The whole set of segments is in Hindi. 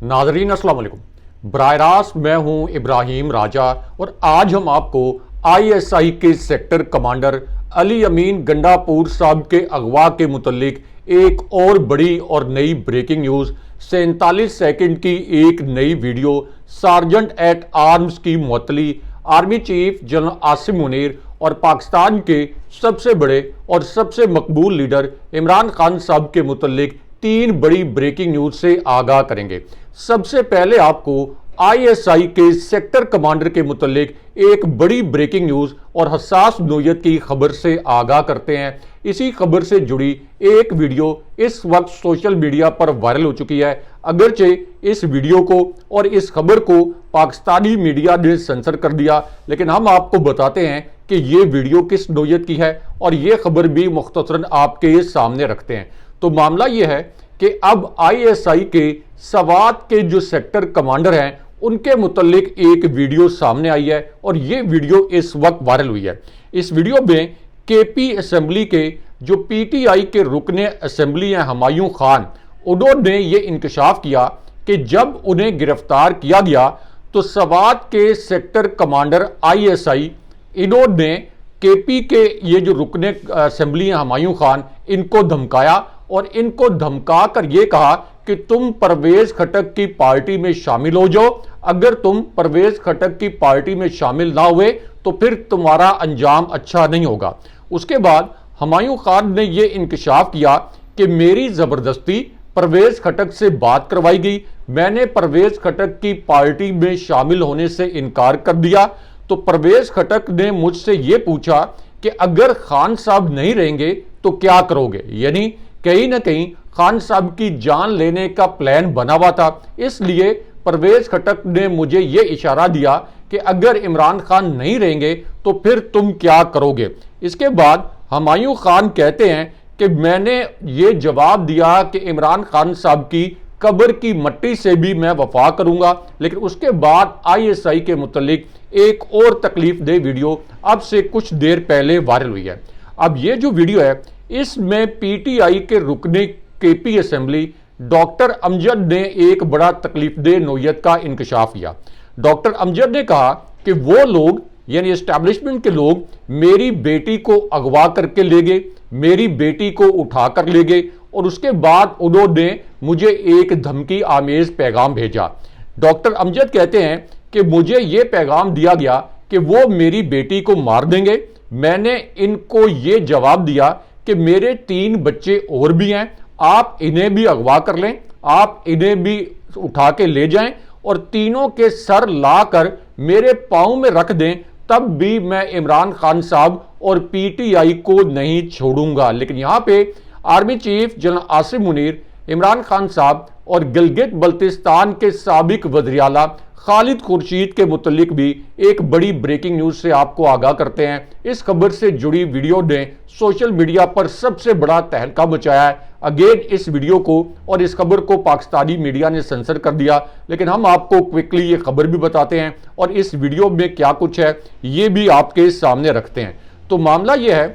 नाजरीन अस्सलाम वालेकुम। बराह रास्त मैं हूं इब्राहिम राजा और आज हम आपको ISI के सेक्टर कमांडर अली अमीन गंडापुर साहब के अगवा के मुतल्लिक एक और बड़ी और नई ब्रेकिंग न्यूज़ 47 सेकंड की एक नई वीडियो सार्जेंट एट आर्म्स की मुअत्तली army chief general Asim Munir और पाकिस्तान के सबसे बड़े और सबसे मकबूल लीडर इमरान खान साहब के मुतल्लिक तीन बड़ी ब्रेकिंग न्यूज से आगाह करेंगे। सबसे पहले आपको ISI के सेक्टर कमांडर के मुतल्लिक एक बड़ी ब्रेकिंग न्यूज और हसास नोयत की खबर से आगाह करते हैं। इसी खबर से जुड़ी एक वीडियो इस वक्त सोशल मीडिया पर वायरल हो चुकी है। अगरचे इस वीडियो को और इस खबर को पाकिस्तानी मीडिया ने सेंसर कर दिया, लेकिन हम आपको बताते हैं कि ये वीडियो किस नोयत की है और ये खबर भी मुख्तसरन आपके सामने रखते हैं। तो मामला यह है कि अब ISI के सवात के जो सेक्टर कमांडर हैं उनके मुतल्लिक एक वीडियो सामने आई है और ये वीडियो इस वक्त वायरल हुई है। इस वीडियो में KP असेंबली के जो PTI के रुकने असेंबली हैं हुमायूं खान, उन्होंने ये इंकशाफ किया कि जब उन्हें गिरफ्तार किया गया तो सवात के सेक्टर कमांडर ISI इन्होंने KP के ये जो रुकने असेंबली हैं हुमायूं खान, इनको धमकाया और इनको धमका कर ये कहा कि तुम परवेज खटक की पार्टी में शामिल हो जाओ। अगर तुम परवेज खटक की पार्टी में शामिल ना हुए तो फिर तुम्हारा अंजाम अच्छा नहीं होगा। उसके बाद हुमायूं खान ने यह इंकशाफ किया कि मेरी जबरदस्ती परवेज खटक से बात करवाई गई, मैंने परवेज खटक की पार्टी में शामिल होने से इनकार कर दिया। तो परवेज खटक ने मुझसे यह पूछा कि अगर खान साहब नहीं रहेंगे तो क्या करोगे, यानी कहीं ना कहीं खान साहब की जान लेने का प्लान बना हुआ था। इसलिए परवेज खटक ने मुझे यह इशारा दिया कि अगर इमरान खान नहीं रहेंगे तो फिर तुम क्या करोगे। इसके बाद हुमायूं खान कहते हैं कि मैंने ये जवाब दिया कि इमरान खान साहब की कब्र की मट्टी से भी मैं वफा करूंगा। लेकिन उसके बाद ISI के मुतल्लिक एक और तकलीफ दे वीडियो अब से कुछ देर पहले वायरल हुई है। अब ये जो वीडियो है इसमें PTI के रुकने KP असेंबली डॉक्टर अमजद ने एक बड़ा तकलीफदेह नोयत का इंकशाफ किया। डॉक्टर अमजद ने कहा कि वो लोग यानी एस्टैब्लिशमेंट के लोग मेरी बेटी को अगवा करके ले गए, मेरी बेटी को उठा कर ले गए और उसके बाद उन्होंने मुझे एक धमकी आमेज पैगाम भेजा। डॉक्टर अमजद कहते हैं कि मुझे यह पैगाम दिया गया कि वो मेरी बेटी को मार देंगे। मैंने इनको ये जवाब दिया कि मेरे 3 बच्चे और भी हैं, आप इन्हें भी अगवा कर लें, आप इन्हें भी उठा के ले जाएं और तीनों के सर लाकर मेरे पांव में रख दें, तब भी मैं इमरान खान साहब और PTI को नहीं छोड़ूंगा। लेकिन यहां पे army chief general Asim Munir, Imran Khan साहब और गिलगित बल्तिस्तान के साबिक वज़ीर आला खालिद खुर्शीद के मुतल्लिक भी एक बड़ी ब्रेकिंग न्यूज से आपको आगाह करते हैं। इस खबर से जुड़ी वीडियो ने सोशल मीडिया पर सबसे बड़ा तहलका मचाया है। अगेन इस वीडियो को और इस खबर को पाकिस्तानी मीडिया ने सेंसर कर दिया, लेकिन हम आपको क्विकली ये खबर भी बताते हैं और इस वीडियो में क्या कुछ है ये भी आपके सामने रखते हैं। तो मामला यह है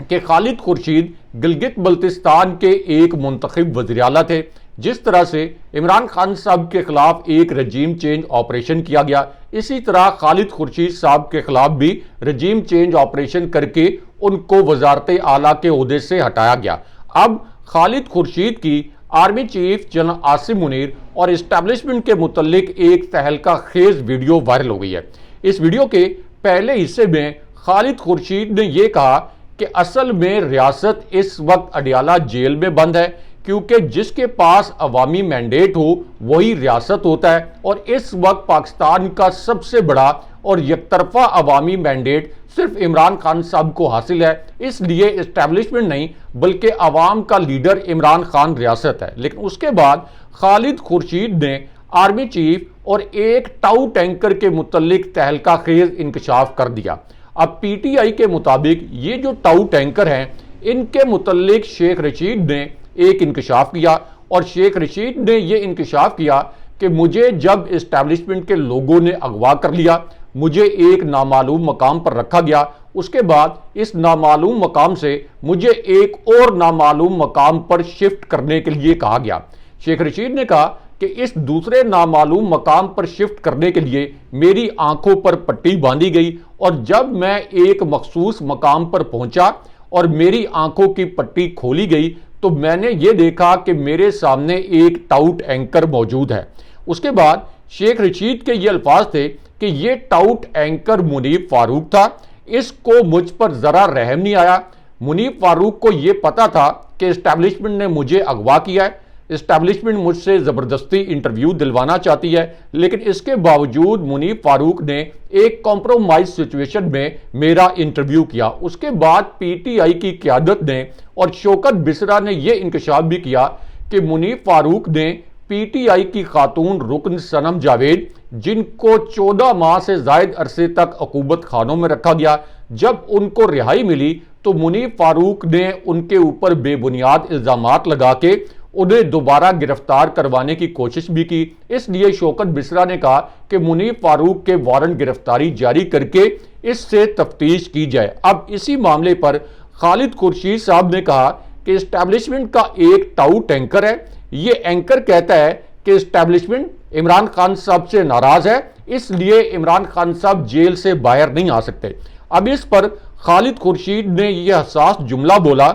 कि खालिद खुर्शीद गिलगित बल्तिस्तान के एक मुंतखब वज़ीर आला थे। जिस तरह से इमरान खान साहब के खिलाफ एक रजीम चेंज ऑपरेशन किया गया, इसी तरह खालिद खुर्शीद साहब के खिलाफ भी रजीम चेंज ऑपरेशन करके उनको वजारत आला के ओहदे से हटाया गया। अब खालिद खुर्शीद की army chief general Asim Munir और इस्टेब्लिशमेंट के मुतल्लिक एक तहलका खेज वीडियो वायरल हो गई है। इस वीडियो के पहले हिस्से में खालिद खुर्शीद ने यह कहा कि असल में रियासत इस वक्त अडियाला जेल में बंद है, क्योंकि जिसके पास अवामी मैंडेट हो वही रियासत होता है और इस वक्त पाकिस्तान का सबसे बड़ा और यकतरफा अवामी मैंडेट सिर्फ इमरान खान साहब को हासिल है। इसलिए इस्टेब्लिशमेंट नहीं बल्कि अवाम का लीडर इमरान खान रियासत है। लेकिन उसके बाद खालिद खुर्शीद ने आर्मी चीफ और एक टाउ टैंकर के मुतल्लिक तहलका खेज इंकशाफ कर दिया। अब PTI के मुताबिक ये जो टाउ टैंकर हैं इनके मुतल्लिक शेख रशीद ने एक इंकशाफ किया और शेख रशीद ने यह इंकशाफ किया कि मुझे जब इस्टेब्लिशमेंट के लोगों ने अगवा कर लिया, मुझे एक नामालूम मकाम पर रखा गया, उसके बाद इस नामालूम मकाम से मुझे एक और नामालूम मकाम पर शिफ्ट करने के लिए कहा गया। शेख रशीद ने कहा कि इस दूसरे नामालूम मकाम पर शिफ्ट करने के लिए मेरी आंखों पर पट्टी बांधी गई और जब मैं एक मखसूस मकाम पर पहुंचा और मेरी आंखों की पट्टी खोली गई तो मैंने ये देखा कि मेरे सामने एक टाउट एंकर मौजूद है। उसके बाद शेख रशीद के ये अल्फाज थे कि ये टाउट एंकर मुनीफ फारूक था। इसको मुझ पर जरा रहम नहीं आया। मुनीफ फारूक को यह पता था कि एस्टैब्लिशमेंट ने मुझे अगवा किया है, एस्टैब्लिशमेंट मुझसे जबरदस्ती इंटरव्यू दिलवाना चाहती है, लेकिन इसके बावजूद मुनीफ फारूक ने एक कॉम्प्रोमाइज सिचुएशन में मेरा इंटरव्यू किया। उसके बाद पीटीआई की क़यादत ने और शौकत बिसरा ने यह इंकशाफ भी किया कि मुनीफ फारूक ने पीटीआई की खातून रुकन सनम जावेद, जिनको 14 माह से जायद अरसे तक अकूबत खानों में रखा गया, जब उनको रिहाई मिली तो मुनीफ फारूक ने उनके ऊपर बेबुनियाद इल्जामात लगा के उन्हें दोबारा गिरफ्तार करवाने की कोशिश भी की। इसलिए शौकत बिसरा ने कहा कि मुनीफ फारूक के वारंट गिरफ्तारी जारी करके इससे तफ्तीश की जाए। अब इसी मामले पर खालिद खुर्शीद साहब ने कहा कि एस्टैब्लिशमेंट का एक टाउट एंकर है। ये एंकर कहता है कि एस्टैब्लिशमेंट इमरान खान साहब से नाराज है, इसलिए इमरान खान साहब जेल से बाहर नहीं आ सकते। अब इस पर खालिद खुर्शीद ने यह हसास जुमला बोला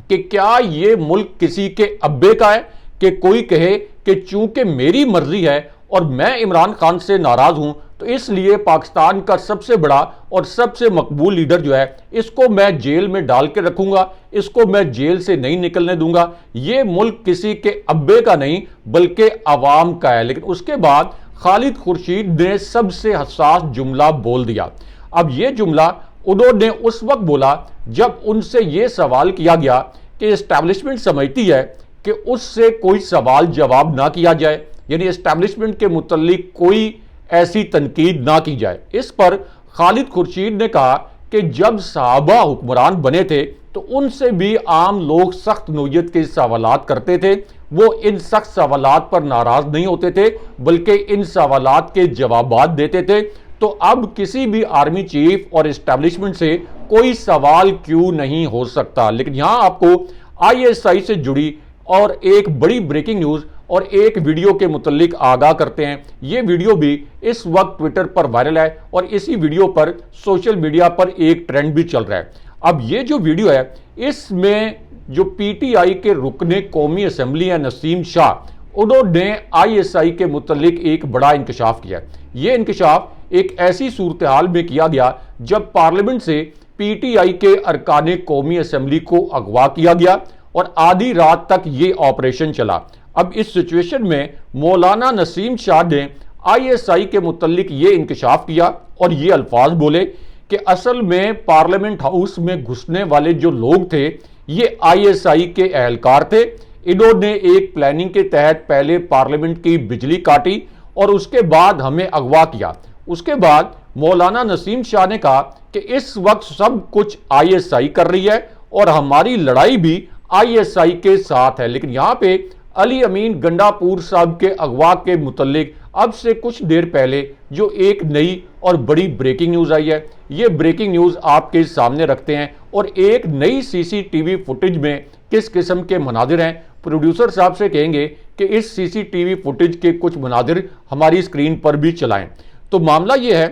कि क्या ये मुल्क किसी के अब्बे का है कि कोई कहे कि चूंकि मेरी मर्जी है और मैं इमरान खान से नाराज हूं तो इसलिए पाकिस्तान का सबसे बड़ा और सबसे मकबूल लीडर जो है इसको मैं जेल में डाल के रखूंगा, इसको मैं जेल से नहीं निकलने दूंगा। ये मुल्क किसी के अब्बे का नहीं बल्कि अवाम का है। लेकिन उसके बाद खालिद खुर्शीद ने सबसे हसास जुमला बोल दिया। अब यह जुमला उन्होंने उस वक्त बोला जब उनसे यह सवाल किया गया कि एस्टैब्लिशमेंट समझती है कि उससे कोई सवाल जवाब ना किया जाए, यानी एस्टैब्लिशमेंट के मुतल्लिक कोई ऐसी तनकीद ना की जाए। इस पर खालिद खुर्शीद ने कहा कि जब सहाबा हुक्मरान बने थे तो उनसे भी आम लोग सख्त नोयत के सवालात करते थे, वो इन सख्त सवालात पर नाराज नहीं होते थे बल्कि इन सवालात के जवाबात देते थे। तो अब किसी भी आर्मी चीफ और एस्टैब्लिशमेंट से कोई सवाल क्यों नहीं हो सकता। लेकिन यहां आपको आईएसआई से जुड़ी और एक बड़ी ब्रेकिंग न्यूज और एक वीडियो के मुतल्लिक आगाह करते हैं। यह वीडियो भी इस वक्त ट्विटर पर वायरल है और इसी वीडियो पर सोशल मीडिया पर एक ट्रेंड भी चल रहा है। अब ये जो वीडियो है इसमें जो पीटीआई के रुकने कौमी असेंबली है नसीम शाह, उन्होंने आईएसआई के मुतल्लिक एक बड़ा इंकशाफ किया। यह इंकशाफ एक ऐसी सूरत हाल में किया गया जब पार्लियामेंट से पीटीआई के अरकाने कौमी असेंबली को अगवा किया गया और आधी रात तक ये ऑपरेशन चला। अब इस सिचुएशन में मौलाना नसीम शाह ने आईएसआई के मुतल्लिक ये इंकशाफ किया और ये अल्फाज बोले कि असल में पार्लियामेंट हाउस में घुसने वाले जो लोग थे ये आईएसआई के एहलकार थे। इन्होंने एक प्लानिंग के तहत पहले पार्लियामेंट की बिजली काटी और उसके बाद हमें अगवा किया। उसके बाद मौलाना नसीम शाह ने कहा कि इस वक्त सब कुछ आईएसआई कर रही है और हमारी लड़ाई भी आईएसआई के साथ है। लेकिन यहां पे अली अमीन गंडापुर साहब के अगवा के मुतल्लिक अब से कुछ देर पहले जो एक नई और बड़ी ब्रेकिंग न्यूज आई है, ये ब्रेकिंग न्यूज आपके सामने रखते हैं और एक नई सीसीटीवी फुटेज में किस किस्म के मनाजिर हैं। प्रोड्यूसर साहब से कहेंगे कि इस सीसीटीवी फुटेज के कुछ मनाजिर हमारी स्क्रीन पर भी चलाएं। तो मामला यह है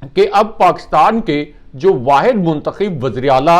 कि अब पाकिस्तान के जो वाहिद मुंतखब वज़ीर आला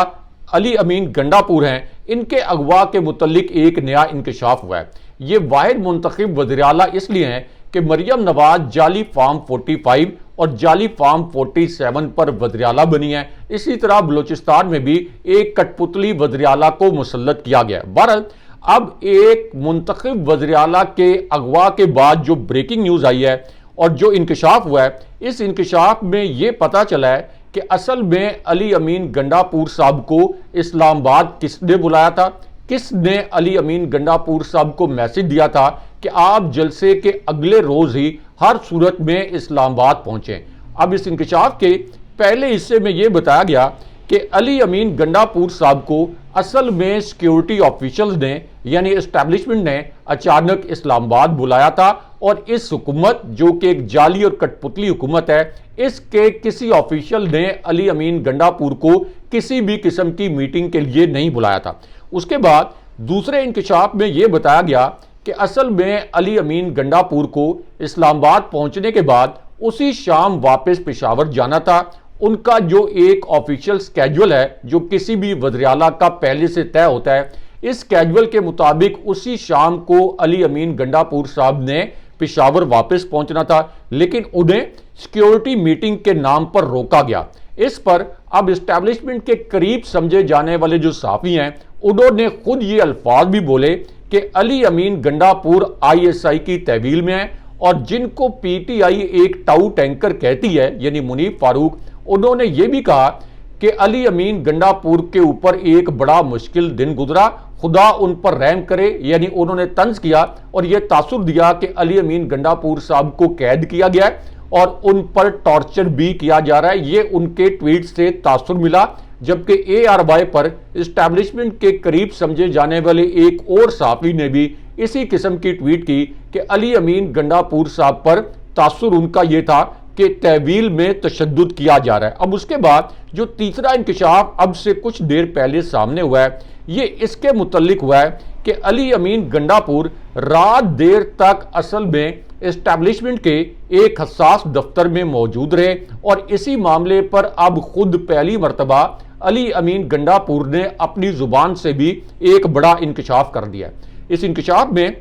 अली अमीन गंडापुर हैं, इनके अगवा के मुतल्लिक एक नया इंकशाफ हुआ है। ये वाहिद मुंतखब वज़ीर आला इसलिए हैं कि मरियम नवाज जाली फार्म 45 और जाली फार्म 47 पर वज़ीर आला बनी है। इसी तरह बलूचिस्तान में भी एक कठपुतली वज़ीर आला को मुसल्लत किया गया है। बहरहाल अब एक मुंतखब वज़ीर आला के अगवा के बाद जो ब्रेकिंग न्यूज आई है और जो इंकशाफ हुआ है, इस इंकशाफ में यह पता चला है कि असल में अली अमीन गंडापुर साहब को इस्लामाबाद किसने बुलाया था, किसने अली अमीन गंडापुर साहब को मैसेज दिया था कि आप जलसे के अगले रोज ही हर सूरत में इस्लामाबाद पहुंचे। अब इस इंकशाफ के पहले हिस्से में यह बताया गया कि अली अमीन गंडापुर साहब को असल में सिक्योरिटी ऑफिशियल्स ने यानी एस्टैब्लिशमेंट ने अचानक इस्लामाबाद बुलाया था और इस हुकूमत जो कि एक जाली और कठपुतली हुकूमत है, इसके किसी ऑफिशियल ने अली अमीन गंडापुर को किसी भी किस्म की मीटिंग के लिए नहीं बुलाया था। उसके बाद दूसरे इंकशाफ में यह बताया गया कि असल में अली अमीन गंडापुर को इस्लामाबाद पहुंचने के बाद उसी शाम वापस पेशावर जाना था। उनका जो एक ऑफिशियल स्केड्यूल है जो किसी भी वज़ीर-ए-आला का पहले से तय होता है, इस स्केड्यूल के मुताबिक उसी शाम को अली अमीन गंडापुर साहब ने पेशावर वापस पहुंचना था, लेकिन उन्हें सिक्योरिटी मीटिंग के नाम पर रोका गया। इस पर अब इस्टेब्लिशमेंट के करीब समझे जाने वाले जो सहाफ़ी हैं, उन्होंने खुद ये अल्फाज भी बोले कि अली अमीन गंडापुर ISI की तहवील में है, और जिनको PTI एक टाऊ टैंकर कहती है यानी मुनीफ फारूक, उन्होंने ये भी कहा कि अली अमीन गंडापुर के ऊपर एक बड़ा मुश्किल दिन गुजरा, खुदा उन पर रहम करे। यानी उन्होंने तंज किया और यह तासुर दिया कि अली अमीन गंडापुर साहब को कैद किया गया है और उन पर टॉर्चर भी किया जा रहा है। ये उनके ट्वीट से तासुर मिला। जबकि ARY पर इस्टेब्लिशमेंट के करीब समझे जाने वाले एक और सहाफ़ी ने भी इसी किस्म की ट्वीट की कि अली अमीन गंडापुर साहब पर तासुर उनका यह था कि तहवील में तशद्दुद किया जा रहा है। अब उसके बाद जो तीसरा इंकशाफ अब से कुछ देर पहले सामने हुआ है, ये इसके मुतल्लिक हुआ है कि अली अमीन गंडापुर रात देर तक असल में इस्टेब्लिशमेंट के एक हसास दफ्तर में मौजूद रहे, और इसी मामले पर अब खुद पहली मरतबा अली अमीन गंडापुर ने अपनी जुबान से भी एक बड़ा इंकशाफ कर दिया। इस इंकशाफ में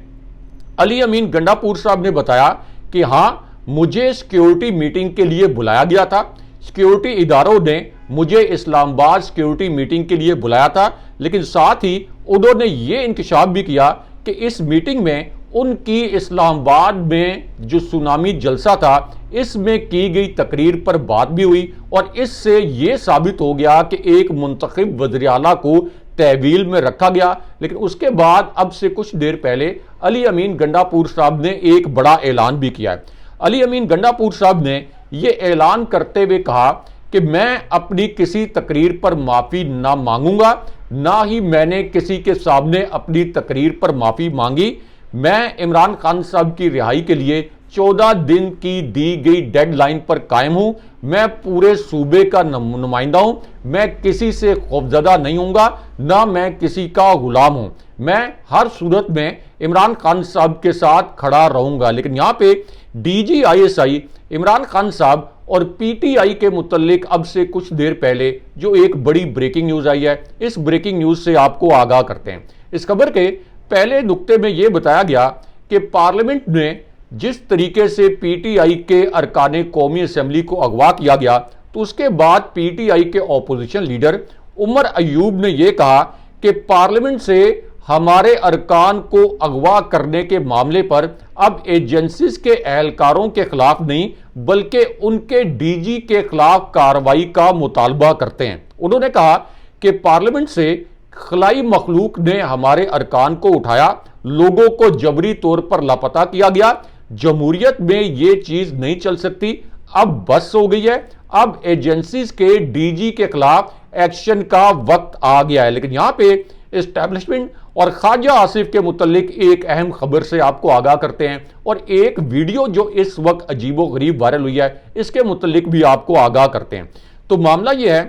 अली अमीन गंडापुर साहब ने बताया कि हाँ, मुझे सिक्योरिटी मीटिंग के लिए बुलाया गया था, सिक्योरिटी इदारों ने मुझे इस्लामाबाद सिक्योरिटी मीटिंग के लिए बुलाया था, लेकिन साथ ही उन्होंने ये इंकशाफ भी किया कि इस मीटिंग में उनकी इस्लामाबाद में जो सुनामी जलसा था इसमें की गई तकरीर पर बात भी हुई, और इससे ये साबित हो गया कि एक मुंतखब वज़ीर-ए-आला को तहवील में रखा गया। लेकिन उसके बाद अब से कुछ देर पहले अली अमीन गंडापुर साहब ने एक बड़ा ऐलान भी किया है। अली अमीन गंडापुर साहब ने यह ऐलान करते हुए कहा कि मैं अपनी किसी तकरीर पर माफ़ी ना मांगूंगा, ना ही मैंने किसी के सामने अपनी तकरीर पर माफ़ी मांगी। मैं इमरान खान साहब की रिहाई के लिए 14 दिन की दी गई डेडलाइन पर कायम हूं। मैं पूरे सूबे का नुमाइंदा हूं। मैं किसी से खौफजदा नहीं हूंगा, ना मैं किसी का गुलाम हूं। मैं हर सूरत में इमरान खान साहब के साथ खड़ा रहूंगा। लेकिन यहां पे DG ISI इमरान खान साहब और PTI के मुतल्लिक अब से कुछ देर पहले जो एक बड़ी ब्रेकिंग न्यूज आई है, इस ब्रेकिंग न्यूज से आपको आगाह करते हैं। इस खबर के पहले नुक्ते में यह बताया गया कि पार्लियामेंट में जिस तरीके से PTI के अरकाने कौमी असेंबली को अगवा किया गया, तो उसके बाद PTI के ऑपोजिशन लीडर उमर अयूब ने यह कहा कि पार्लियामेंट से हमारे अरकान को अगवा करने के मामले पर अब एजेंसीज के एहलकारों के खिलाफ नहीं बल्कि उनके DG के खिलाफ कार्रवाई का मुतालबा करते हैं। उन्होंने कहा कि पार्लियामेंट से खलाई मखलूक ने हमारे अरकान को उठाया, लोगों को जबरी तौर पर लापता किया गया। जमहूरियत में ये चीज नहीं चल सकती, अब बस हो गई है। अब एजेंसीज के DG के खिलाफ एक्शन का वक्त आ गया है। लेकिन यहां पे एस्टैब्लिशमेंट और ख्वाजा आसिफ के मुतल्लिक एक अहम खबर से आपको आगाह करते हैं, और एक वीडियो जो इस वक्त अजीबो गरीब वायरल हुई है इसके मुतल्लिक भी आपको आगाह करते हैं। तो मामला यह है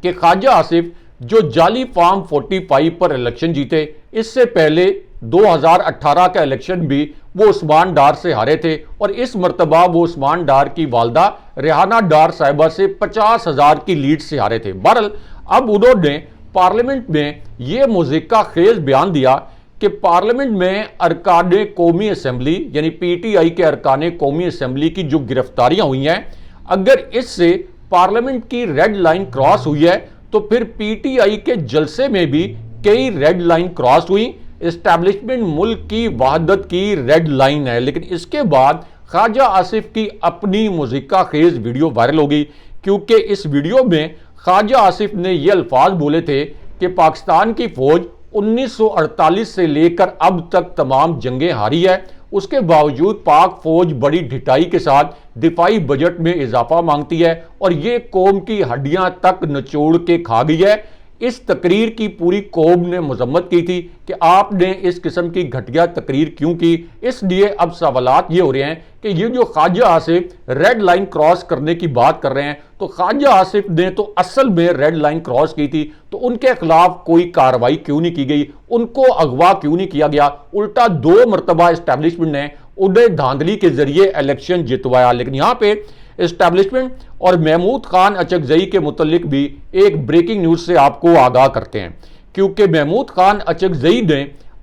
कि ख्वाजा आसिफ जो जाली फार्म 45 पर इलेक्शन जीते, इससे पहले 2018 का इलेक्शन भी वो उस्मान डार से हारे थे, और इस मरतबा वो उस्मान डार की वालदा रेहाना डार साहिबा से 50,000 की लीड से हारे थे। बहरहाल अब उन्होंने पार्लियामेंट में ये मुज़िका खेज बयान दिया कि पार्लियामेंट में अरकाने कौमी असेंबली यानी PTI के अरकाने कौमी असेंबली की जो गिरफ्तारियां हुई हैं, अगर इससे पार्लियामेंट की रेड लाइन क्रॉस हुई है तो फिर PTI के जलसे में भी कई रेड लाइन क्रॉस हुई। एस्टैब्लिशमेंट मुल्क की वहदत की रेड लाइन है। लेकिन इसके बाद ख्वाजा आसिफ की अपनी मुज़िका खेज वीडियो वायरल हो गई, क्योंकि इस वीडियो में ख्वाजा आसिफ ने ये अल्फाज बोले थे कि पाकिस्तान की फौज 1948 से लेकर अब तक तमाम जंगें हारी है, उसके बावजूद पाक फौज बड़ी ढिठाई के साथ दिफाई बजट में इजाफा मांगती है और ये कौम की हड्डियां तक निचोड़ के खा गई है। इस तकरीर की पूरी कौम ने मजम्मत की थी कि आपने इस किस्म की घटिया तकरीर क्यों की। इसलिए अब सवालात ये हो रहे हैं कि ये जो Khawaja Asif red line cross करने की बात कर रहे हैं, तो ख्वाजा आसिफ ने तो असल में रेड लाइन क्रॉस की थी, तो उनके खिलाफ कोई कार्रवाई क्यों नहीं की गई, उनको अगवा क्यों नहीं किया गया। उल्टा 2 मरतबा एस्टैब्लिशमेंट ने उन्हें धांधली के जरिए इलेक्शन जितवाया। लेकिन यहां पे एस्टैब्लिशमेंट और महमूद खान अचकजई के मुतल्लिक भी एक ब्रेकिंग न्यूज से आपको आगाह करते हैं, क्योंकि महमूद खान अचकजई ने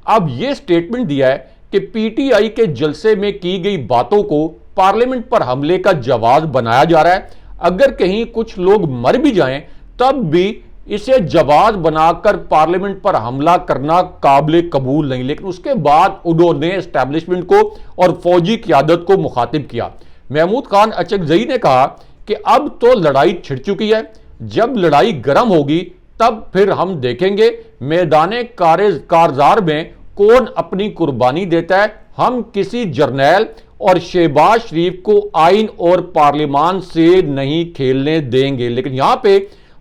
अब यह स्टेटमेंट दिया है कि पीटीआई के जलसे में की गई बातों को पार्लियामेंट पर हमले का जवाब बनाया जा रहा है। अगर कहीं कुछ लोग मर भी जाएं तब भी इसे जवाब बनाकर पार्लियामेंट पर हमला करना काबिल कबूल नहीं। लेकिन उसके बाद उन्होंने एस्टैब्लिशमेंट को और फौजी क़यादत को मुखातिब किया। महमूद खान अचकजई ने कहा कि अब तो लड़ाई छिड़ चुकी है, जब लड़ाई गर्म होगी तब फिर हम देखेंगे मैदान कारजार में कौन अपनी कुर्बानी देता है। हम किसी जर्नैल और शहबाज शरीफ को आइन और पार्लियामान से नहीं खेलने देंगे। लेकिन यहां पे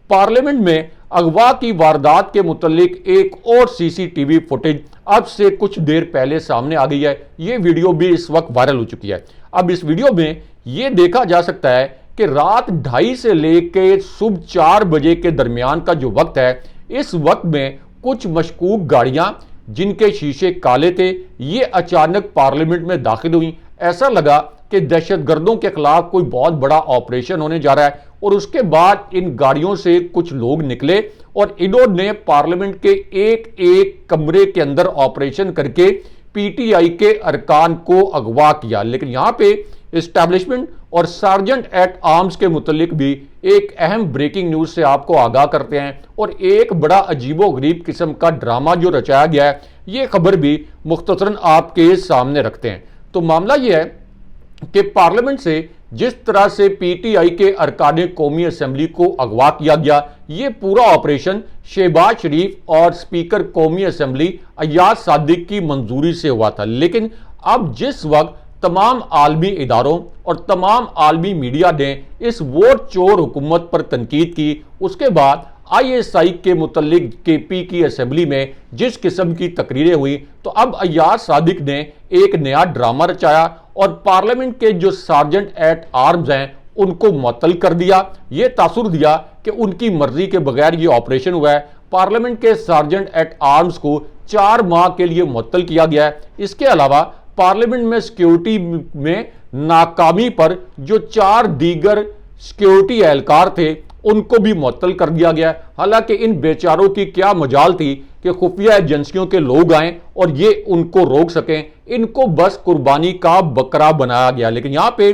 पार्लियामेंट में अगवा की वारदात के मुतालिक एक और सीसीटीवी फुटेज अब से कुछ देर पहले सामने आ गई है। यह वीडियो भी इस वक्त वायरल हो चुकी है। अब इस वीडियो में यह देखा जा सकता है कि रात 2:30 से लेकर सुबह 4 बजे के दरमियान का जो वक्त है, इस वक्त में कुछ मशकूक गाड़ियां जिनके शीशे काले थे, ये अचानक पार्लियामेंट में दाखिल हुई। ऐसा लगा कि दहशतगर्दों के खिलाफ कोई बहुत बड़ा ऑपरेशन होने जा रहा है। और उसके बाद इन गाड़ियों से कुछ लोग निकले और इन्होंने पार्लियामेंट के एक एक कमरे के अंदर ऑपरेशन करके पीटीआई के अरकान को अगवा किया। लेकिन यहां पे एस्टैब्लिशमेंट और सार्जेंट एट आर्म्स के मुतालिक भी एक अहम ब्रेकिंग न्यूज से आपको आगाह करते हैं और एक बड़ा अजीबो गरीब किस्म का ड्रामा जो रचाया गया है, ये खबर भी मुख्तसरन आपके सामने रखते हैं। तो मामला यह है कि पार्लियामेंट से जिस तरह से पीटीआई के अरकान कौमी असेंबली को अगवा किया गया, ये पूरा ऑपरेशन शहबाज शरीफ और स्पीकर कौमी असेंबली अय्याज सादिक की मंजूरी से हुआ था। लेकिन अब जिस वक्त तमाम आलमी इदारों और तमाम आलमी मीडिया ने इस वोट चोर हुकूमत पर तनकीद की, उसके बाद आईएसआई के मुतल्लिक केपी की असेंबली में जिस किस्म की तकरीरें हुई, तो अब अय्याज सादिक ने एक नया ड्रामा रचाया और पार्लियामेंट के जो सार्जेंट एट आर्म्स हैं उनको मुअत्तल कर दिया। ये तासुर दिया कि उनकी मर्जी के बगैर ये ऑपरेशन हुआ है। पार्लियामेंट के सार्जेंट एट आर्म्स को 4 माह के लिए मुअत्तल किया गया है। इसके अलावा पार्लियामेंट में सिक्योरिटी में नाकामी पर जो 4 दीगर सिक्योरिटी एहलकार थे उनको भी मुअत्तल कर दिया गया। हालांकि इन बेचारों की क्या मजाल थी कि खुफिया एजेंसियों के लोग आए और ये उनको रोक सकें, इनको बस कुर्बानी का बकरा बनाया गया। लेकिन यहां पे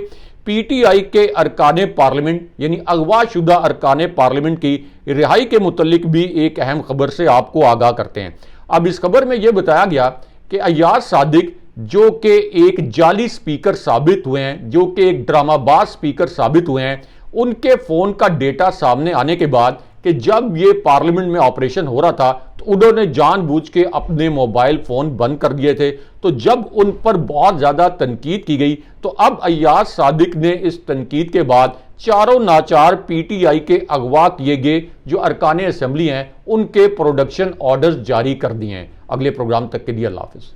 पीटीआई के अरकाने पार्लियामेंट यानी अगवाशुदा अरकाने पार्लियामेंट की रिहाई के मुतल्लिक भी एक अहम खबर से आपको आगाह करते हैं। अब इस खबर में यह बताया गया कि अय्याज सादिक जो कि एक जाली स्पीकर साबित हुए हैं, जो कि एक ड्रामाबाज स्पीकर साबित हुए हैं, उनके फोन का डेटा सामने आने के बाद कि जब ये पार्लियामेंट में ऑपरेशन हो रहा था तो उन्होंने जानबूझ के अपने मोबाइल फोन बंद कर दिए थे। तो जब उन पर बहुत ज्यादा तनकीद की गई तो अब अय्याज सादिक ने इस तनकीद के बाद चारों नाचार पीटीआई के अगवा किए गए जो अरकाने असेंबली हैं उनके प्रोडक्शन ऑर्डर्स जारी कर दिए हैं। अगले प्रोग्राम तक के लिए अल्लाह हाफिज।